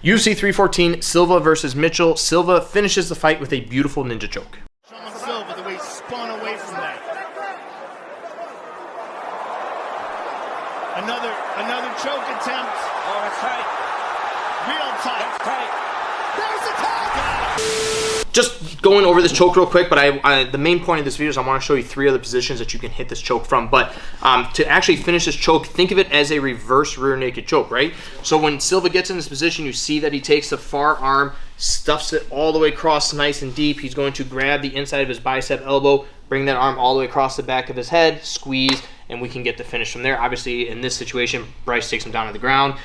UFC 314, Silva versus Mitchell. Silva finishes the fight with a beautiful ninja choke. Silva, the way he spun away from that. Another choke attempt. Oh, that's tight. Real tight. That's tight. There's the tag. Just going over this choke real quick, but the main point of this video is I want to show you 3 other positions that you can hit this choke from. But to actually finish this choke, think of it as a reverse rear naked choke, right? So when Silva gets in this position, you see that he takes the far arm, stuffs it all the way across nice and deep. He's going to grab the inside of his bicep elbow, bring that arm all the way across the back of his head, squeeze, and we can get the finish from there. Obviously, in this situation, Bryce takes him down to the ground.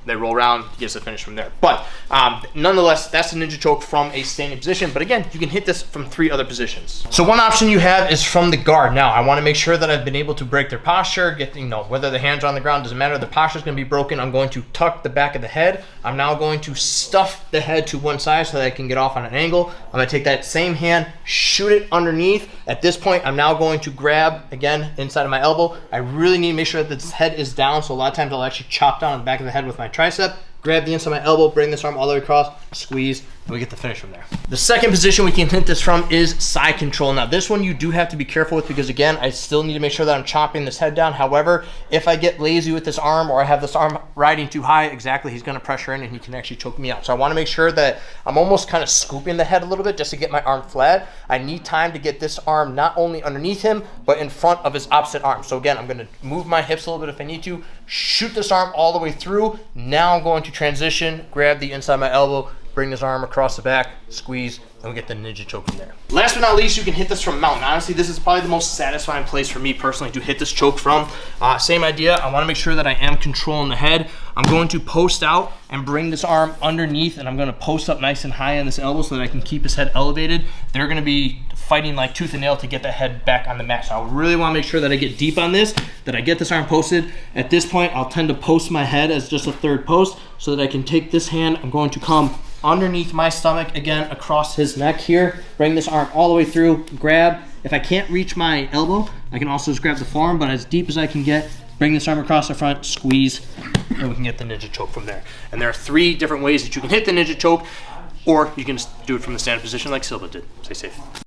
They roll around, gets the finish from there. But nonetheless, that's a ninja choke from a standing position. But again, you can hit this from 3 other positions. So one option you have is from the guard. Now, I want to make sure that I've been able to break their posture, get, whether the hands are on the ground, doesn't matter. The posture is going to be broken. I'm going to tuck the back of the head. I'm now going to stuff the head to one side so that I can get off on an angle. I'm going to take that same hand, shoot it underneath. At this point, I'm now going to grab, again, inside of my elbow. I really need to make sure that this head is down. So a lot of times I'll actually chop down on the back of the head with my tricep, grab the inside of my elbow, bring this arm all the way across, squeeze, and we get the finish from there. The second position we can hit this from is side control. Now this one you do have to be careful with because again, I still need to make sure that I'm chopping this head down. However, if I get lazy with this arm or I have this arm riding too high, exactly, he's gonna pressure in and he can actually choke me out. So I wanna make sure that I'm almost kind of scooping the head a little bit just to get my arm flat. I need time to get this arm not only underneath him, but in front of his opposite arm. So again, I'm gonna move my hips a little bit if I need to, shoot this arm all the way through. Now I'm going to transition, grab the inside of my elbow, bring this arm across the back, squeeze, and we get the ninja choke from there. Last but not least, you can hit this from mountain. Honestly, this is probably the most satisfying place for me personally to hit this choke from. Same idea, I wanna make sure that I am controlling the head. I'm going to post out and bring this arm underneath, and I'm gonna post up nice and high on this elbow so that I can keep his head elevated. They're gonna be fighting like tooth and nail to get the head back on the mat. So I really wanna make sure that I get deep on this, that I get this arm posted. At this point, I'll tend to post my head as just a third post so that I can take this hand, I'm going to come underneath my stomach, again, across his neck here, bring this arm all the way through, grab. If I can't reach my elbow, I can also just grab the forearm, but as deep as I can get, bring this arm across the front, squeeze, and we can get the ninja choke from there. And there are 3 different ways that you can hit the ninja choke, or you can just do it from the standing position like Silva did. Stay safe.